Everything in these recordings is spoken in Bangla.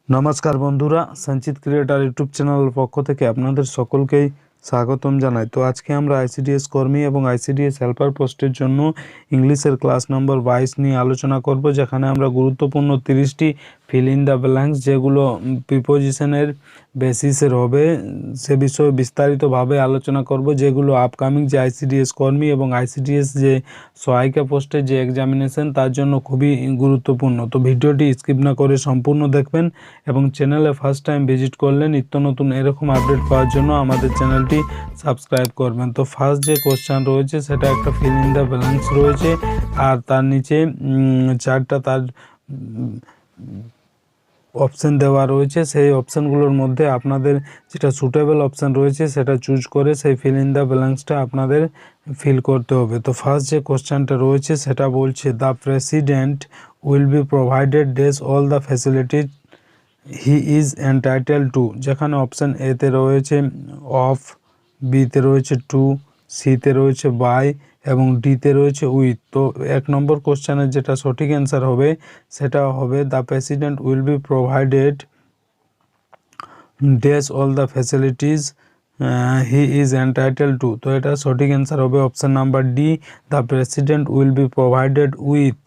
নমস্কার বন্ধুরা, সঞ্চিত ক্রিয়েটার ইউটিউব চ্যানেলের পক্ষ থেকে আপনাদের সকলকেই স্বাগতম জানাই। তো আজকে আমরা আইসিডিএস কর্মী এবং আইসিডিএস হেল্পার পোস্টের জন্য ইংলিশের ক্লাস নম্বর 22 নিয়ে আলোচনা করব, যেখানে আমরা গুরুত্বপূর্ণ 30টি ফিল ইন দ্য ব্ল্যাঙ্কস যেগুলো প্রিপোজিশনের বেসিসের হবে সে বিষয়ে বিস্তারিতভাবে আলোচনা করব, যেগুলো আপকামিং যে আইসিডিএস কর্মী এবং আইসিডিএস যে সহায়িকা পোস্টের যে এক্সামিনেশন তার জন্য খুবই গুরুত্বপূর্ণ। তো ভিডিওটি স্কিপ না করে সম্পূর্ণ দেখবেন এবং চ্যানেলে ফার্স্ট টাইম ভিজিট করলে নিত্য নতুন এরকম আপডেট পাওয়ার জন্য আমাদের চ্যানেলটি সাবস্ক্রাইব করবেন। তো ফার্স্ট যে কোশ্চেন রয়েছে সেটা একটা ফিল ইন দ্য ব্ল্যাঙ্কস রয়েছে, আর তার নিচে চারটা তার অপশান দেওয়া রয়েছে। সেই অপশানগুলোর মধ্যে আপনাদের যেটা সুটেবল অপশান রয়েছে সেটা চুজ করে সেই ফিল ইন দ্য ব্ল্যাঙ্কসটা আপনাদের ফিল করতে হবে। তো ফার্স্ট যে কোশ্চেনটা রয়েছে সেটা বলছে, the president will be provided dash all the facilities he is entitled to. যেখানে অপশান এতে রয়েছে অফ, বিতে রয়েছে টু, সিতে রয়েছে বাই এবং ডিতে রয়েছে উইথ। তো 1 নম্বর কোশ্চেনের যেটা সঠিক অ্যান্সার হবে সেটা হবে, the president will be provided dash all the facilities he is entitled to. তো এটা সঠিক অ্যান্সার হবে option number D, the president will be provided with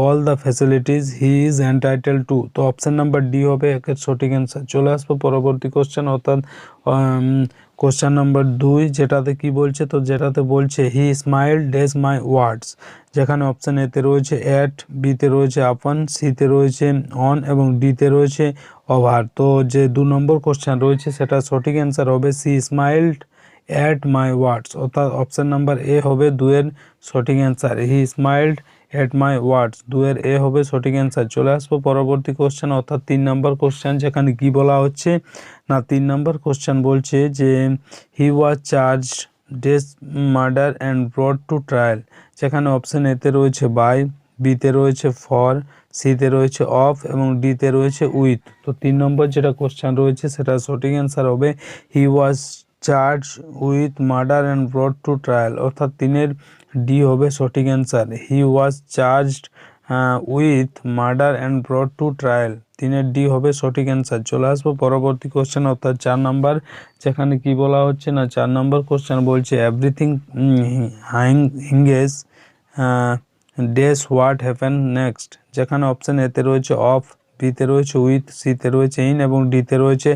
all the facilities he is entitled to. তো অপশান নাম্বার ডি হবে একের সঠিক অ্যান্সার। চলে আসবো পরবর্তী কোশ্চেন, অর্থাৎ কোশ্চেন নাম্বার 2, যেটাতে কি বলছে, তো যেটাতে বলছে হি স্মাইল ডেস মাই ওয়ার্ডস। যেখানে অপশান এতে রয়েছে অ্যাট, বিতে রয়েছে আপন, সিতে রয়েছে অন এবং ডিতে রয়েছে ওভার। তো যে 2 নম্বর কোশ্চেন রয়েছে সেটা সঠিক অ্যান্সার হবে সি স্মাইলড অ্যাট মাই ওয়ার্ডস, অর্থাৎ অপশান নাম্বার এ হবে 2 এর সঠিক অ্যান্সার। হি স্মাইলড এট মাই ওয়ার্ডস, 2 এর এ হবে সঠিক অ্যান্সার। চলে আসবো পরবর্তী কোশ্চেন, অর্থাৎ 3 নম্বর কোশ্চেন। যেখানে কি বলা হচ্ছে না, 3 নম্বর কোশ্চেন বলছে যে he was charged dash murder and brought to trial. যেখানে অপশান এতে রয়েছে বাই, বিতে রয়েছে ফর, সিতে রয়েছে অফ এবং ডিতে রয়েছে উইথ। তো 3 নম্বর যেটা কোশ্চেন রয়েছে সেটা সঠিক অ্যান্সার হবে he was charge with murder and brought to trial, অর্থাৎ 3-এর ডি হবে সঠিক answer. He was charged with murder and brought to trial, 3-এর ডি হবে সঠিক অ্যান্সার। চলে আসবো পরবর্তী কোশ্চেন, অর্থাৎ 4 নাম্বার। যেখানে কি বলা হচ্ছে না, 4 নম্বর কোশ্চেন বলছে everything hinges dash what happen next. যেখানে অপশান এতে রয়েছে অফ, বিতে রয়েছে উইথ, সিতে রয়েছে ইন এবং ডিতে রয়েছে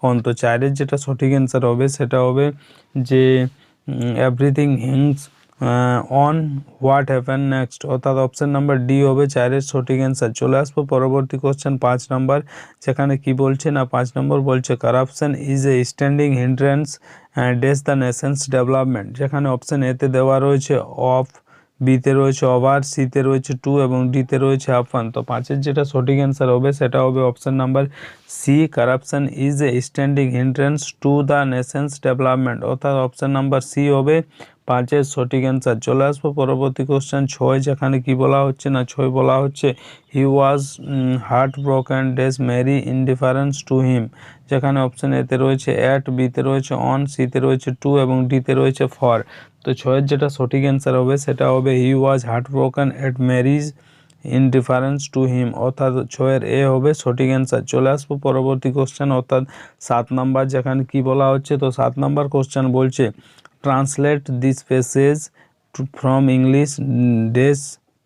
অন। তো 4-এর যেটা সঠিক অ্যান্সার হবে সেটা হবে যে everything hinges on what happen next, অর্থাৎ অপশান নাম্বার ডি হবে 4-এর সঠিক অ্যান্সার। চলে আসবো পরবর্তী কোশ্চেন 5 নাম্বার। যেখানে কি বলছে না, 5 নম্বর বলছে corruption is a standing hindrance dash the nation's development. যেখানে অপশান এতে দেওয়া রয়েছে অফ, বিতে রয়েছে ওভার, সিতে রয়েছে টু এবং ডিতে রয়েছে আপন। তো 5-এর যেটা সঠিক অ্যান্সার হবে সেটা হবে option number C, corruption is a standing hindrance to the nation's development, অর্থাৎ অপশান নাম্বার সি হবে 5-এর সঠিক অ্যান্সার। চলে আসবো পরবর্তী কোশ্চেন 6। যেখানে কি বলা হচ্ছে না, 6 বলা হচ্ছে he was heartbroken dash mere indifference to him. যেখানে অপশান এতে রয়েছে অ্যাট, বিতে রয়েছে অন, সিতে রয়েছে টু এবং ডিতে রয়েছে ফর। তো 6-এর যেটা সঠিক অ্যান্সার হবে সেটা হবে he was heartbroken at marriage in difference to him, অর্থাৎ 6-এর এ হবে সঠিক অ্যান্সার। চলে আসবো পরবর্তী কোশ্চেন, অর্থাৎ 7 নাম্বার। যেখানে কি বলা হচ্ছে, তো 7 নাম্বার কোশ্চেন বলছে translate this passage from English dash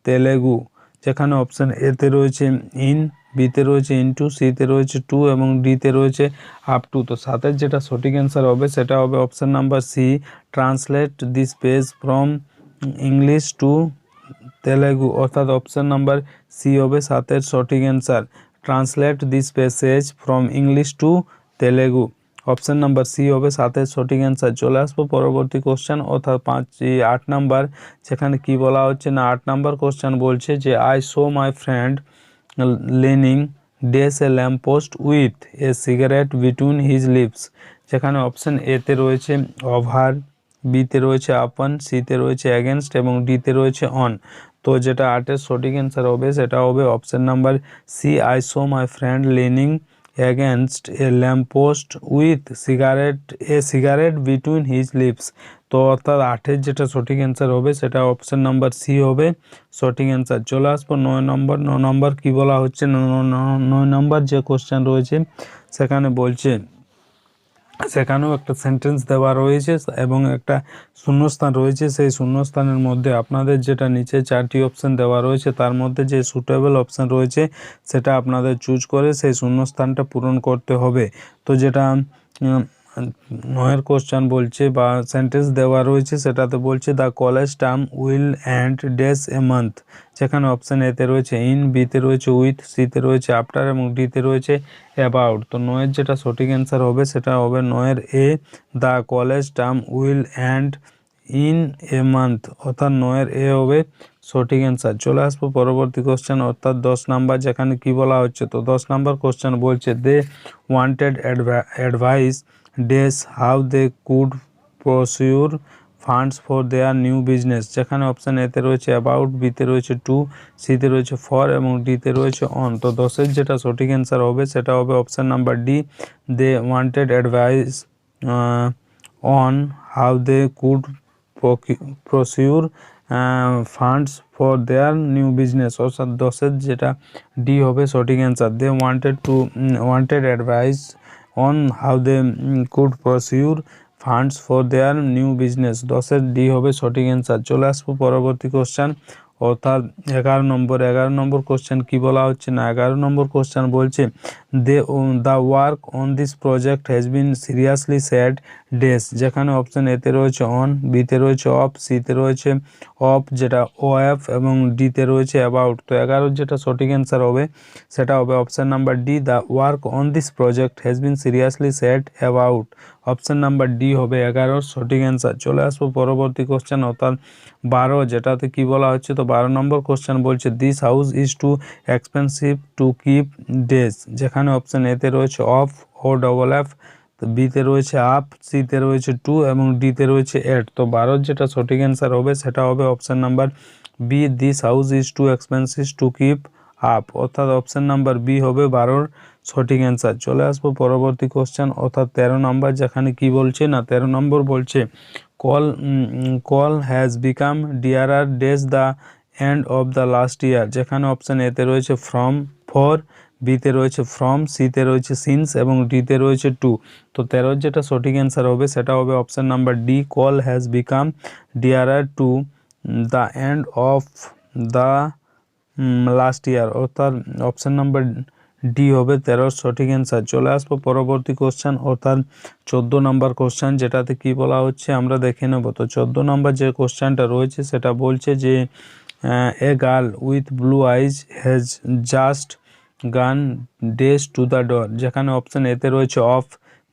Telugu. যেখানে অপশান এতে রয়েছে ইন, বিতে রয়েছে ইনটু, সিতে রয়েছে টু এবং ডিতে রয়েছে আপ টু। তো 7-এর যেটা সঠিক অ্যান্সার হবে সেটা হবে option number C, translate this page from English to Telugu, অর্থাৎ অপশান নাম্বার সি হবে 7-এর সঠিক answer. Translate this passage from English to Telugu, option number C হবে 7-এর সঠিক অ্যান্সার। চলে আসবো পরবর্তী কোশ্চেন, অর্থাৎ 8 নাম্বার। সেখানে কি বলা হচ্ছে না, 8 নাম্বার কোশ্চেন বলছে যে I show my friend leaning dash a lamp post with a cigarette between his lips. যেখানে অপশান এতে রয়েছে ওভার, বিতে রয়েছে আপন, সিতে রয়েছে অ্যাগেনস্ট এবং ডিতে রয়েছে অন। তো যেটা 8-এর সঠিক অ্যান্সার হবে সেটা হবে option number C, I show my friend leaning against a lamp post with cigarette between his lips. তো তো অর্থাৎ 8-এর যেটা সঠিক অ্যান্সার হবে সেটা অপশন নাম্বার সি হবে সঠিক অ্যান্সার। চলে আসবো 9 নম্বর। 9 নম্বর কী বলা হচ্ছে, 9 নম্বর যে কোশ্চেন রয়েছে সেখানে বলছে, সেখানেও একটা সেন্টেন্স দেওয়া রয়েছে এবং একটা শূন্যস্থান রয়েছে। সেই শূন্যস্থানের মধ্যে আপনাদের যেটা নিচে 4টি অপশান দেওয়া রয়েছে তার মধ্যে যে সুটেবল অপশান রয়েছে সেটা আপনাদের চুজ করে সেই শূন্যস্থানটা পূরণ করতে হবে। তো যেটা 9-এর কোশ্চেন বলছে বা সেন্টেন্স দেওয়া রয়েছে সেটাতে বলছে the college term will end dash a month, যেখানে অপশান এতে রয়েছে ইন, বিতে রয়েছে উইথ, সিতে রয়েছে আফটার এবং ডিতে রয়েছে অ্যাবাউট। তো 9-এর যেটা সঠিক অ্যান্সার হবে সেটা হবে 9-এর A, the college term will end in a month, অর্থাৎ 9-এর এ হবে সঠিক অ্যান্সার। চলে আসবো পরবর্তী কোশ্চেন অর্থাৎ 10 নাম্বার, যেখানে কি বলা হচ্ছে। তো 10 নাম্বার কোশ্চেন বলছে they wanted advice dash how they could procure funds for their new business, যেখানে অপশান এতে রয়েছে অ্যাবাউট, বিতে রয়েছে টু, সিতে রয়েছে ফর এবং ডিতে রয়েছে অন। তো 10-এর যেটা সঠিক অ্যান্সার হবে সেটা হবে option number D, they wanted advice on how they could procure funds for their new business, অর্থাৎ 10-এর যেটা ডি হবে সঠিক answer. They wanted advice on how they could procure funds for their new business, 10-এর ডি হবে সঠিক অ্যান্সার। চলে আসবো পরবর্তী কোশ্চেন অর্থাৎ 11 নম্বর। 11 নম্বর কোশ্চেন কী বলা হচ্ছে না, 11 নম্বর কোশ্চেন বলছে the work on this project has been seriously sad dash, যেখানে অপশান এতে রয়েছে অন, বিতে রয়েছে অফ, সিতে রয়েছে অফ যেটা ও এফ এবং ডিতে রয়েছে অ্যাবাউট। তো 11-র যেটা সঠিক অ্যান্সার হবে সেটা হবে option number D, the work on this project has been seriously sad about, option number D হবে 11-র সঠিক অ্যান্সার। চলে আসবো পরবর্তী কোশ্চেন অর্থাৎ 12, যেটাতে কি বলা হচ্ছে। তো 12 নম্বর কোশ্চেন বলছে this house is too expensive to keep dash, যেখানে অপশান এতে রয়েছে অফ ও ডবল এফ, বিতে রয়েছে আপ, সিতে রয়েছে টু এবং ডিতে রয়েছে এট। তো 12-র যেটা সঠিক অ্যান্সার হবে সেটা হবে option number B, this house is too expensive to keep up, অর্থাৎ অপশান নাম্বার বি হবে 12-র সঠিক অ্যান্সার। চলে আসবো পরবর্তী কোশ্চেন অর্থাৎ 13 নম্বর, যেখানে কি বলছে না 13 নম্বর বলছে coal has become dearer dash the end of the last year, যেখানে অপশান এতে রয়েছে ফ্রম ফর, বিতে রয়েছে ফ্রম, সিতে রয়েছে সিন্স এবং ডিতে রয়েছে টু। তো 13-র যেটা সঠিক অ্যান্সার হবে সেটা হবে option number D, call has become ডিয়ারার to the end of the last ইয়ার, অর্থাৎ অপশান নাম্বার ডি হবে 13-র সঠিক অ্যান্সার। চলে আসবো পরবর্তী কোশ্চেন অর্থাৎ 14 নম্বর কোশ্চেন, যেটাতে কি বলা হচ্ছে আমরা দেখে নেব। তো 14 নম্বর যে কোশ্চেনটা রয়েছে সেটা বলছে যে a girl with blue eyes has just গান ডেস টু দ্য ডোর, যেখানে অপশান এতে রয়েছে অফ,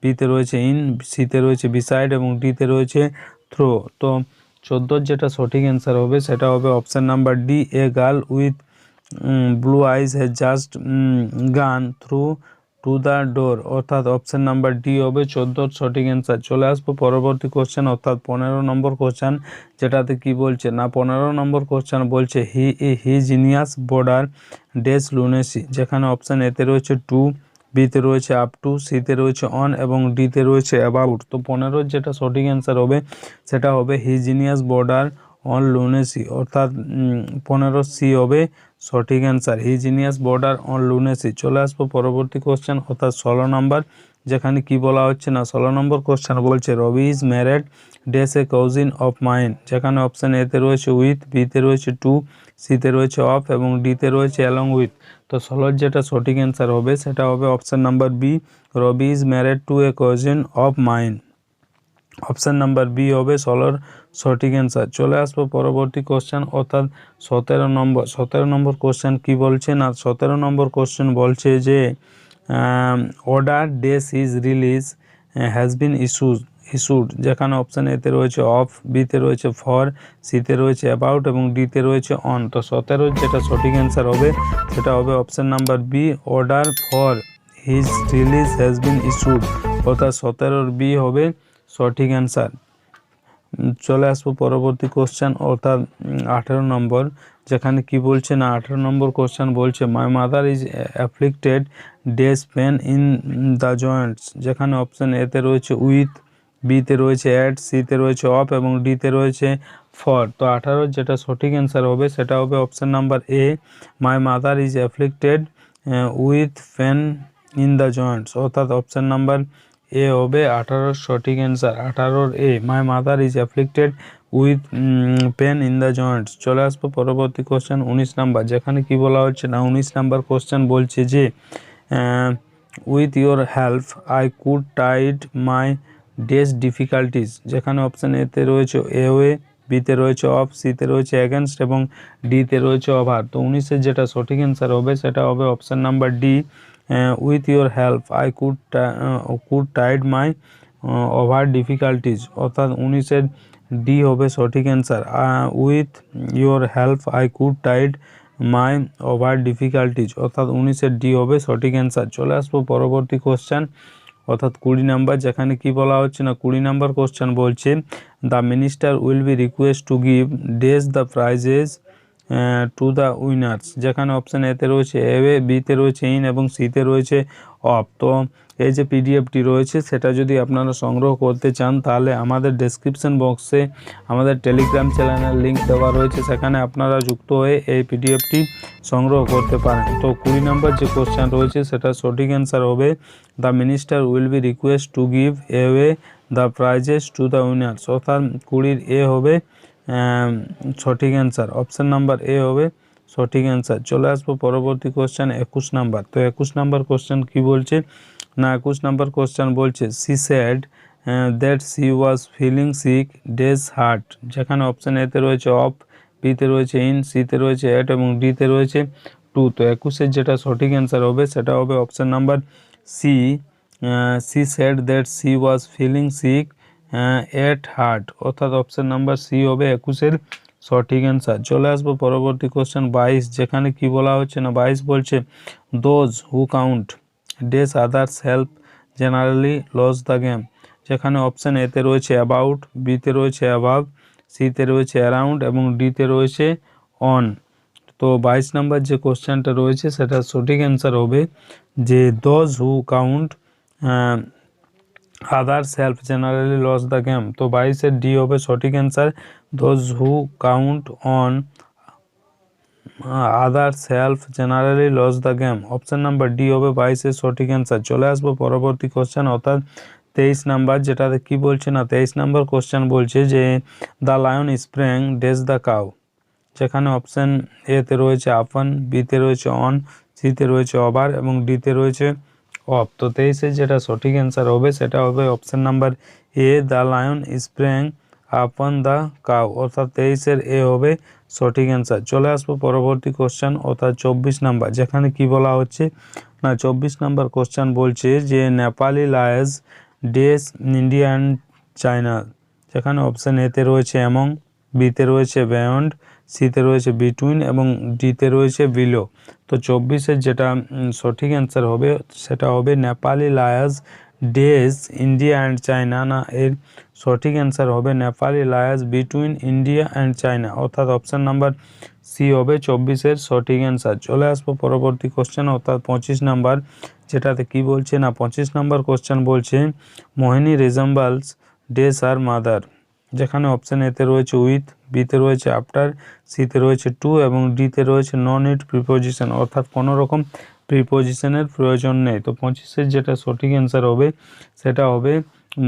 বিতে রয়েছে ইন, সিতে রয়েছে বিসাইড এবং ডিতে রয়েছে থ্রো। তো 14-র যেটা সঠিক অ্যান্সার হবে সেটা হবে option number D, a girl with blue eyes has just গান থ্রু টু দ্য ডোর, অর্থাৎ অপশান নাম্বার ডি হবে 14-র সঠিক অ্যান্সার। চলে আসবো পরবর্তী কোশ্চেন অর্থাৎ 15 নম্বর কোশ্চেন, যেটাতে কি বলছে না 15 নম্বর কোশ্চেন বলছে হি জিনিয়াস বর্ডার ডেস লুনেসি, যেখানে অপশান এতে রয়েছে টু, বিতে রয়েছে আপ টু, সিতে রয়েছে অন এবং ডিতে রয়েছে অ্যাবাউট। তো 15-র যেটা সঠিক অ্যান্সার হবে সেটা হবে he genius border on lunacy, অর্থাৎ 15 সি হবে সঠিক answer, he genius border on lunacy. চলে আসবো পরবর্তী কোশ্চেন অর্থাৎ 16 নম্বর, যেখানে কি বলা হচ্ছে না 16 নম্বর কোশ্চেন বলছে Ravi is married dash a cousin of mine, যেখানে অপশান এতে রয়েছে উইথ, বিতে রয়েছে টু, সিতে রয়েছে অফ এবং ডিতে রয়েছে অ্যালং উইথ। তো 16-র যেটা সঠিক অ্যান্সার হবে সেটা হবে option number B, Ravi is married to a cousin of mine, option number B হবে 16-র সঠিক অ্যান্সার। চলে আসবো পরবর্তী কোশ্চেন অর্থাৎ 17 নম্বর। 17 নম্বর কোশ্চেন কি বলছে না 17 নম্বর কোশ্চেন বলছে যে order dash is release has been issued, যেখানে অপশান এতে রয়েছে অফ, বিতে রয়েছে ফর, সিতে রয়েছে অ্যাবাউট এবং ডিতে রয়েছে অন। তো 17-র যেটা সঠিক অ্যান্সার হবে সেটা হবে option number B, order for his release has been issued, অর্থাৎ 17-র বি হবে সঠিক অ্যান্সার। চলে আসবো পরবর্তী কোশ্চেন অর্থাৎ 18 নম্বর, যেখানে কি বলছে না 18 নম্বর কোশ্চেন বলছে my mother is afflicted dash pain in the joints, যেখানে অপশান এতে রয়েছে উইথ, বিতে রয়েছে অ্যাট, সিতে রয়েছে অফ এবং ডিতে রয়েছে ফর। তো 18 যেটা সঠিক অ্যান্সার হবে সেটা হবে option number A, my mother is afflicted with pain in the joints, অর্থাৎ অপশান নাম্বার এ হবে 18 সঠিক answer. 18 A, my mother is afflicted with pain in the joints. চলে আসবো পরবর্তী কোশ্চেন 19 নাম্বার, যেখানে কি বলা হচ্ছে না 19 নাম্বার কোশ্চেন বলছে যে with your help I could tide my dash difficulties, যেখানে অপশান এতে রয়েছে এওয়ে, বিতে রয়েছে অফ, সিতে রয়েছে অ্যাগেনস্ট এবং ডিতে রয়েছে ওভার। তো 19-এর যেটা সঠিক অ্যান্সার হবে সেটা হবে option number D, with your help I could tide my over difficulties, অর্থাৎ 19-এর ডি হবে সঠিক answer. With your help I could tide my over difficulties, অর্থাৎ 19-এর ডি হবে সঠিক অ্যান্সার। চলে আসবো পরবর্তী কোশ্চেন অর্থাৎ 20 নাম্বার, যেখানে কি বলা হচ্ছে না 20 নাম্বার কোশ্চেন বলছে the minister will be request to give dash the prizes to the winners, যেখানে অপশান এতে রয়েছে এ, বিতে রয়েছে ইন এবং সিতে রয়েছে অফ। তো এই যে পিডিএফটি রয়েছে সেটা যদি আপনারা সংগ্রহ করতে চান তাহলে আমাদের ডেসক্রিপশন বক্সে আমাদের টেলিগ্রাম চ্যানেলের লিঙ্ক দেওয়া রয়েছে, সেখানে আপনারা যুক্ত হয়ে এই পিডিএফটি সংগ্রহ করতে পারেন। তো 20 নম্বর যে কোশ্চেন রয়েছে সেটা সঠিক অ্যান্সার হবে the minister will be request to give away the prizes to the winners, অর্থাৎ 20-এর এ হবে সঠিক অ্যান্সার। অপশান নাম্বার এ হবে সঠিক অ্যান্সার। চলে আসবো পরবর্তী কোশ্চেন 21 নাম্বার। তো 21 নাম্বার কোশ্চেন কি বলছে না 21 নাম্বার কোশ্চেন বলছে she said that she was feeling sick dash heart, যেখানে অপশান এতে রয়েছে অফ, বিতে রয়েছে ইন, সিতে রয়েছে এট এবং ডিতে রয়েছে টু। তো 21-এর যেটা সঠিক অ্যান্সার হবে সেটা হবে option number C, she said that she was feeling sick at heart, অর্থাৎ অপশান নাম্বার সি হবে 21-এর সঠিক অ্যান্সার। চলে আসবো পরবর্তী কোশ্চেন 22, যেখানে কি বলা হচ্ছে না 22 বলছে those who count dash others help generally lose the game, যেখানে অপশান এতে রয়েছে অ্যাবাউট, বিতে রয়েছে অ্যাবাভ, সিতে রয়েছে অ্যারাউন্ড এবং ডিতে রয়েছে অন। তো 22 নাম্বার যে কোশ্চেনটা রয়েছে সেটা সঠিক অ্যান্সার হবে যে those who count others help generally lose the game. তো 22-এর ডি হবে সঠিক answer, those who count on others help generally lose the game. Option number D হবে 22-এর সঠিক অ্যান্সার। চলে আসবো পরবর্তী কোশ্চেন অর্থাৎ 23 নাম্বার, যেটাতে কি বলছে না 23 নাম্বার কোশ্চেন বলছে যে the lion sprang dash the cow, যেখানে অপশান এতে রয়েছে আপন, বিতে রয়েছে অন, সিতে রয়েছে ওভার এবং ডিতে রয়েছে অফ। তো 23-এর যেটা সঠিক অ্যান্সার হবে সেটা হবে option number A, the lion sprang upon the cow, অর্থাৎ 23-এর এ হবে সঠিক অ্যান্সার। চলে আসবো পরবর্তী কোশ্চেন অর্থাৎ 24 নাম্বার, যেখানে কি বলা হচ্ছে না 24 নাম্বার কোশ্চেন বলছে যে নেপালি লায়জ ডেস ইন্ডিয়া অ্যান্ড চায়না, যেখানে অপশান এতে রয়েছে অ্যামং, বিতে রয়েছে বিয়ন্ড, সিতে রয়েছে বিটুইন এবং ডিতে রয়েছে বিলো। তো 24-এর যেটা সঠিক অ্যান্সার হবে সেটা হবে Nepali lies dash India and China, না এর সঠিক অ্যান্সার হবে Nepali lies between India and China, অর্থাৎ অপশান নাম্বার সি হবে 24-এর সঠিক অ্যান্সার। চলে আসবো পরবর্তী কোশ্চেন অর্থাৎ 25 নাম্বার, যেটাতে কি বলছে না 25 নাম্বার কোশ্চেন বলছে মোহিনী রিজেম্বলস ডেস আর মাদার, যেখানে অপশান এতে রয়েছে উইথ, বিতে রয়েছে আফটার, সিতে রয়েছে টু এবং ডিতে রয়েছে নন ইট প্রিপোজিশন, অর্থাৎ কোনো রকম প্রিপোজিশনের প্রয়োজন নেই। তো 25-এর যেটা সঠিক অ্যান্সার হবে সেটা হবে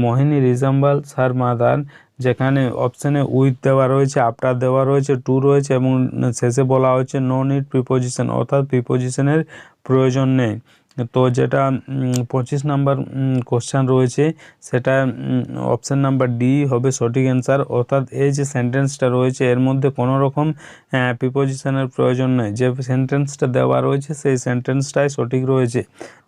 মোহিনী রিজেম্বলস হার মাদার, যেখানে অপশানে উইথ দেওয়া রয়েছে, আফটার দেওয়া রয়েছে, টু রয়েছে এবং শেষে বলা হচ্ছে নো নিড প্রিপোজিশন, অর্থাৎ প্রিপোজিশনের প্রয়োজন নেই। তো যেটা 25 নাম্বার কোশ্চেন রয়েছে সেটা অপশান নাম্বার ডি হবে সঠিক অ্যান্সার, অর্থাৎ এই যে সেন্টেন্সটা রয়েছে এর মধ্যে কোনো রকম প্রিপোজিশনের প্রয়োজন নেই, যে সেন্টেন্সটা দেওয়া রয়েছে সেই সেন্টেন্সটাই সঠিক রয়েছে,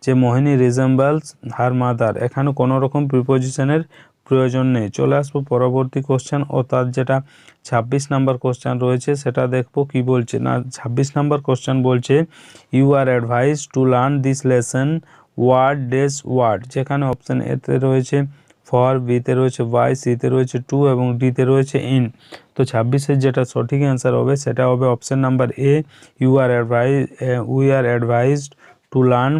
যে মোহিনী রিজেম্বলস হার মাদার, এখানে কোনো রকম প্রিপোজিশনের প্রয়োজন নেই। চলে আসবো পরবর্তী কোশ্চেন অর্থাৎ যেটা 26 নাম্বার কোশ্চেন রয়েছে সেটা দেখবো কি বলছে না 26 নাম্বার কোশ্চেন বলছে you are advise to learn this lesson word dash word, যেখানে অপশান এতে রয়েছে ফর, বিতে রয়েছে বাই, সিতে রয়েছে টু এবং ডিতে রয়েছে ইন। তো 26-এর যেটা সঠিক অ্যান্সার হবে সেটা হবে option number A, we are advised to learn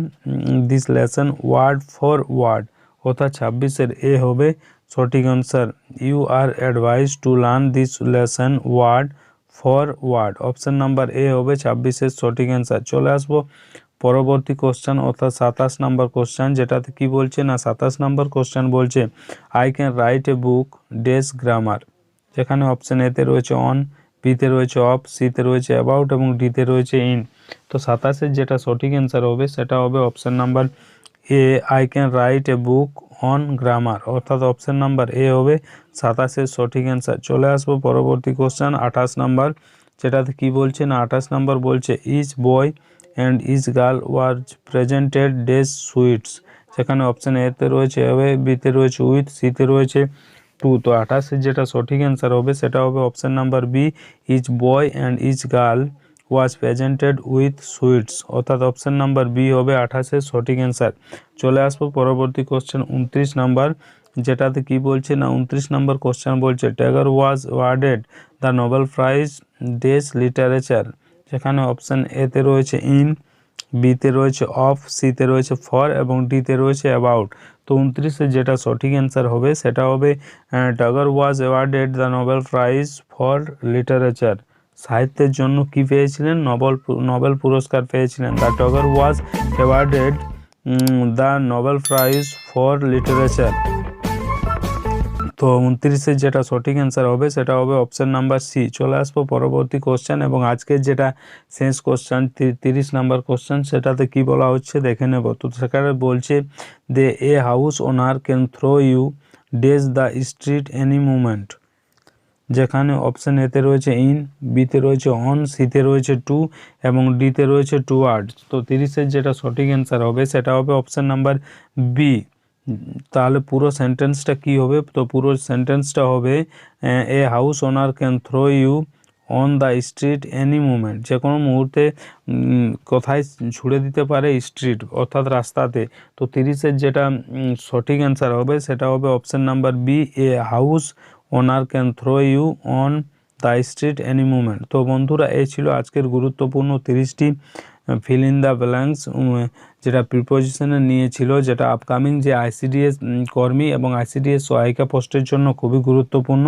this lesson word for word, অর্থাৎ 26-এর এ হবে সঠিক answer you are advise to learn this lesson word for word. Option number A হবে 26-এর সঠিক অ্যান্সার। চলে আসবো পরবর্তী কোশ্চেন অর্থাৎ 27 নাম্বার কোশ্চেন, যেটাতে কি বলছে না 27 নাম্বার কোশ্চেন বলছে I can write a book dash grammar. যেখানে অপশন এতে রয়েছে অন, বিতে রয়েছে অফ, সিতে রয়েছে অ্যাবাউট এবং ডিতে রয়েছে ইন। তো 27-এর যেটা সঠিক অ্যান্সার হবে সেটা হবে option number A I can write a book on grammar, অর্থাৎ অপশন নাম্বার এ হবে 27-এর সঠিক অ্যান্সার। চলে আসবো পরবর্তী কোশ্চেন 28 নাম্বার, যেটাতে কি বলছে না 28 নাম্বার বলছে each boy and each girl was presented dash sweets. সেখানে অপশন এতে রয়েছে হবে, বিতে রয়েছে উইথ, সিতে রয়েছে টু। তো 28-এর যেটা সঠিক অ্যান্সার হবে সেটা হবে option number B each boy and each girl was presented with sweets, অর্থাৎ অপশন নাম্বার বি হবে 28-এর সঠিক অ্যান্সার। চলে আসবো পরবর্তী কোশ্চেন 29 নাম্বার, যেটাতে কি বলছে না 29 নাম্বার কোশ্চেন বলছে Tagore was awarded the Nobel prize dash literature. যেখানে অপশন এতে রয়েছে ইন, বিতে রয়েছে অফ, সিতে রয়েছে ফর এবং ডিতে রয়েছে অ্যাবাউট। তো 29-এর যেটা সঠিক অ্যান্সার হবে সেটা হবে Tagore was awarded the Nobel prize for literature. সাহিত্যের জন্য কি পেয়েছিলেন? নোবেল পুরস্কার পেয়েছিলেন। The Tagore was awarded the Nobel prize for literature. তো 29-এর যেটা সঠিক অ্যান্সার হবে সেটা হবে অপশন নাম্বার সি। চলে আসবো পরবর্তী কোশ্চেন এবং আজকের যেটা শেষ কোশ্চেন 30 নাম্বার কোশ্চেন, সেটাতে কি বলা হচ্ছে দেখে নেব। তো সেখানে বলছে they a house owner can throw you dash the street any movement. যেখানে অপশন এতে রয়েছে ইন, বিতে রয়েছে অন, সিতে রয়েছে টু এবং ডিতে রয়েছে টুয়ার্ডস। তো 30-এর যেটা সঠিক অ্যান্সার হবে সেটা হবে অপশন নাম্বার বি। তাহলে পুরো সেন্টেন্সটা কি হবে? তো পুরো সেন্টেন্সটা হবে a house owner can throw you on the street any movement. যে কোনো মুহূর্তে কোথায় ছুড়ে দিতে পারে? স্ট্রিট অর্থাৎ রাস্তাতে। তো 30-এর যেটা সঠিক অ্যান্সার হবে সেটা হবে option number B a house owner can throw you on the street any movement. তো বন্ধুরা এই ছিল আজকের গুরুত্বপূর্ণ 30টি ফিল ইন দ্য ব্ল্যাঙ্কস, যেটা প্রিপোজিশনে নিয়েছিল, যেটা আপকামিং যে আইসিডিএস কর্মী এবং আইসিডিএস সহায়িকা পোস্টের জন্য খুবই গুরুত্বপূর্ণ।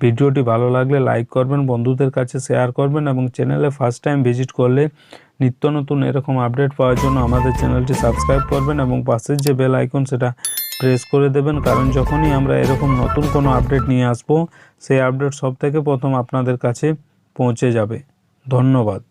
ভিডিওটি ভালো লাগলে লাইক করবেন, বন্ধুদের কাছে শেয়ার করবেন এবং চ্যানেলে ফার্স্ট টাইম ভিজিট করলে নিত্য নতুন এরকম আপডেট পাওয়ার জন্য আমাদের চ্যানেলটি সাবস্ক্রাইব করবেন এবং পাশের যে বেল আইকন সেটা প্রেস করে দেবেন, কারণ যখনই আমরা এরকম নতুন কোনো আপডেট নিয়ে আসবো সেই আপডেট সব থেকে প্রথম আপনাদের কাছে পৌঁছে যাবে। ধন্যবাদ।